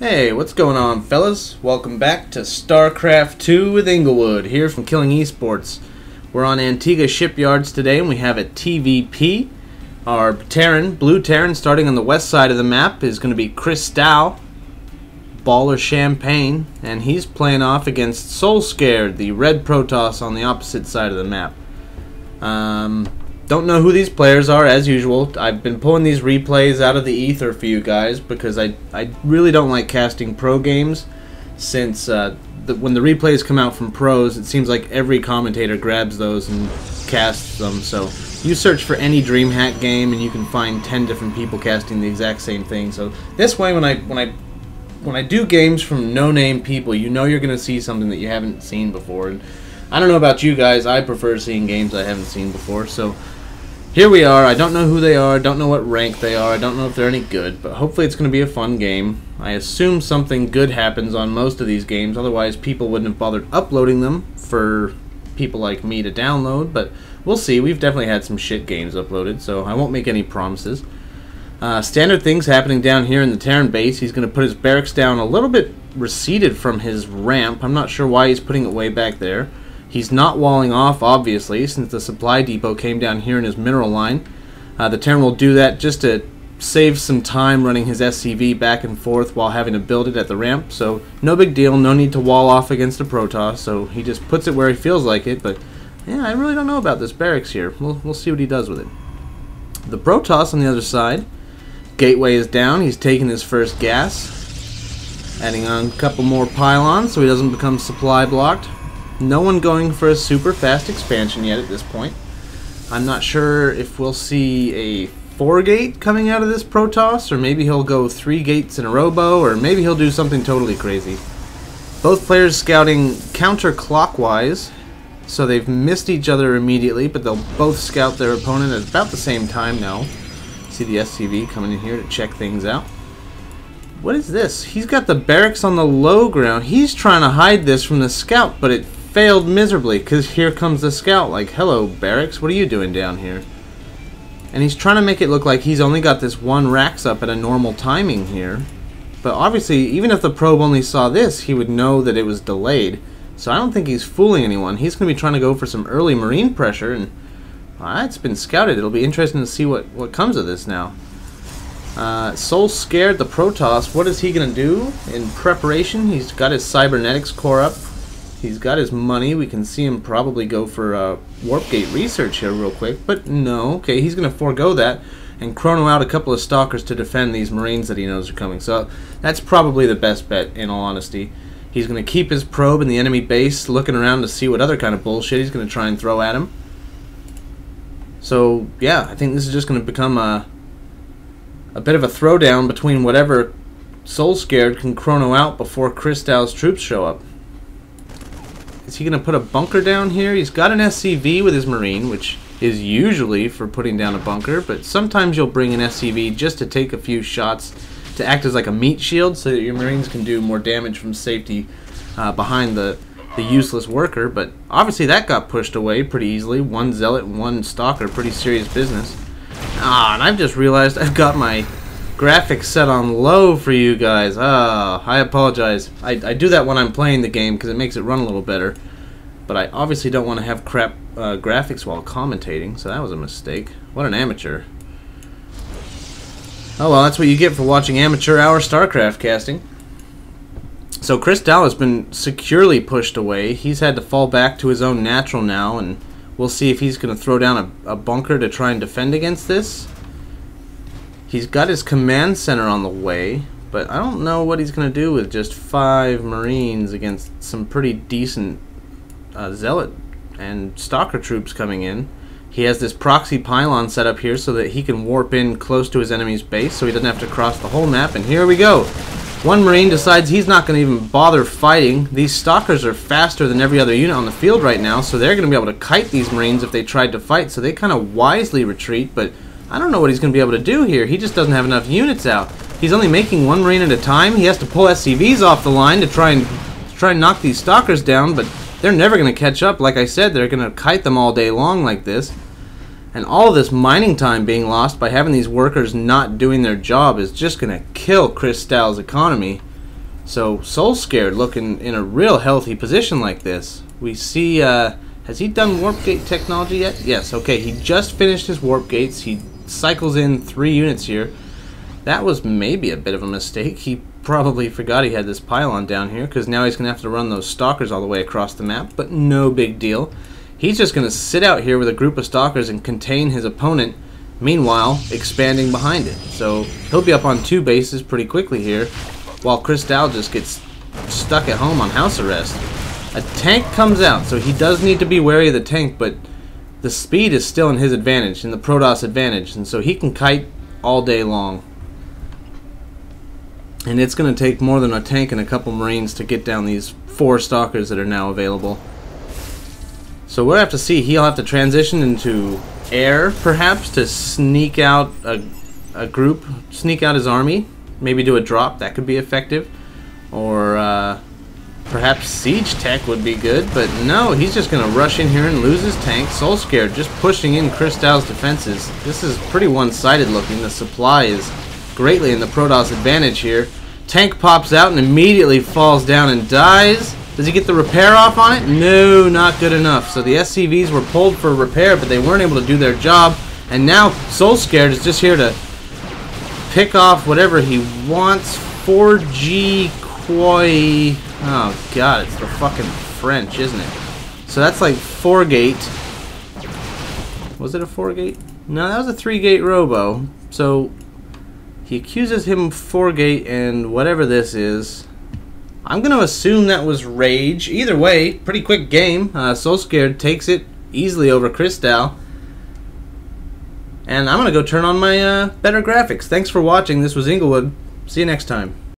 Hey, what's going on, fellas? Welcome back to StarCraft 2 with Inglewood, here from Killing Esports. We're on Antigua Shipyards today, and we have a TVP. Our Terran, blue Terran, starting on the west side of the map, is going to be Kristal, Baller Champagne, and he's playing off against SoulScared, the red Protoss on the opposite side of the map. Don't know who these players are, as usual. I've been pulling these replays out of the ether for you guys because I really don't like casting pro games, since when the replays come out from pros, it seems like every commentator grabs those and casts them. So you search for any DreamHack game and you can find 10 different people casting the exact same thing. So this way, when I do games from no-name people, you know you're going to see something that you haven't seen before. And I don't know about you guys, I prefer seeing games I haven't seen before. So here we are. I don't know who they are, don't know what rank they are, I don't know if they're any good, but hopefully it's going to be a fun game. I assume something good happens on most of these games, otherwise people wouldn't have bothered uploading them for people like me to download, but we'll see. We've definitely had some shit games uploaded, so I won't make any promises. Standard things happening down here in the Terran base. He's going to put his barracks down a little bit receded from his ramp. I'm not sure why he's putting it way back there. He's not walling off, obviously, since the supply depot came down here in his mineral line. The Terran will do that just to save some time running his SCV back and forth while having to build it at the ramp. So no big deal, no need to wall off against a Protoss, so he just puts it where he feels like it. But yeah, I really don't know about this barracks here. We'll see what he does with it. The Protoss on the other side, gateway is down. He's taking his first gas, adding on a couple more pylons so he doesn't become supply blocked. No one going for a super fast expansion yet at this point. I'm not sure if we'll see a 4-gate coming out of this Protoss, or maybe he'll go 3 gates in a robo, or maybe he'll do something totally crazy. Both players scouting counterclockwise, so they've missed each other immediately, but they'll both scout their opponent at about the same time now. See the SCV coming in here to check things out. What is this? He's got the barracks on the low ground. He's trying to hide this from the scout, but it failed miserably, because here comes the scout like, hello barracks, what are you doing down here? And he's trying to make it look like he's only got this one racks up at a normal timing here, but obviously even if the probe only saw this, he would know that it was delayed. So I don't think he's fooling anyone. He's going to be trying to go for some early marine pressure, and it's been scouted. It'll be interesting to see what comes of this now. SoulScared, the Protoss, what is he going to do in preparation? He's got his cybernetics core up. He's got his money. We can see him probably go for warp gate research here real quick, but no. Okay, he's going to forego that and chrono out a couple of stalkers to defend these marines that he knows are coming. So that's probably the best bet, in all honesty. He's going to keep his probe in the enemy base, looking around to see what other kind of bullshit he's going to try and throw at him. So yeah, I think this is just going to become a bit of a throwdown between whatever SoulScared can chrono out before Kristal's troops show up. Is he going to put a bunker down here? He's got an SCV with his marine, which is usually for putting down a bunker, but sometimes you'll bring an SCV just to take a few shots to act as like a meat shield so that your marines can do more damage from safety behind the useless worker. But obviously that got pushed away pretty easily. One zealot and one stalker, pretty serious business. And I've just realized I've got my graphics set on low for you guys. I apologize. I do that when I'm playing the game because it makes it run a little better. But I obviously don't want to have crap graphics while commentating, so that was a mistake. What an amateur. Oh well, that's what you get for watching amateur hour StarCraft casting. So Kristal has been securely pushed away. He's had to fall back to his own natural now, and we'll see if he's going to throw down a bunker to try and defend against this. He's got his command center on the way, but I don't know what he's going to do with just 5 marines against some pretty decent zealot and stalker troops coming in. He has this proxy pylon set up here so that he can warp in close to his enemy's base so he doesn't have to cross the whole map, and here we go. One marine decides he's not going to even bother fighting. These stalkers are faster than every other unit on the field right now, so they're going to be able to kite these marines if they tried to fight, so they kind of wisely retreat, but I don't know what he's going to be able to do here. He just doesn't have enough units out. He's only making 1 marine at a time. He has to pull SCVs off the line to try and knock these stalkers down, but they're never going to catch up. Like I said, they're going to kite them all day long like this. And all of this mining time being lost by having these workers not doing their job is just going to kill Kristal's economy. So SoulScared looking in a real healthy position like this. We see, has he done warp gate technology yet? Yes, okay, he just finished his warp gates. He cycles in 3 units here. That was maybe a bit of a mistake. He probably forgot he had this pylon down here, because now he's going to have to run those stalkers all the way across the map, but no big deal. He's just going to sit out here with a group of stalkers and contain his opponent, meanwhile expanding behind it. So he'll be up on 2 bases pretty quickly here, while Kristal just gets stuck at home on house arrest. A tank comes out, so he does need to be wary of the tank, but the speed is still in his advantage, in the Protoss advantage, and so he can kite all day long. And it's going to take more than a tank and a couple Marines to get down these 4 stalkers that are now available. So we'll have to see. He'll have to transition into air, perhaps, to sneak out a group, sneak out his army, maybe do a drop. That could be effective. Or perhaps siege tech would be good, but no, he's just going to rush in here and lose his tank. SoulScared just pushing in Kristal's defenses. This is pretty one-sided looking. The supply is greatly in the Protoss advantage here. Tank pops out and immediately falls down and dies. Does he get the repair off on it? No, not good enough. So the SCVs were pulled for repair, but they weren't able to do their job. And now SoulScared is just here to pick off whatever he wants. 4G Koi. Oh god, it's the fucking French, isn't it? So that's like 4-gate. Was it a 4-gate? No, that was a 3-gate robo. So he accuses him of 4-gate and whatever this is. I'm going to assume that was rage. Either way, pretty quick game. SoulScared takes it easily over Kristal. And I'm going to go turn on my better graphics. Thanks for watching. This was Inglewood. See you next time.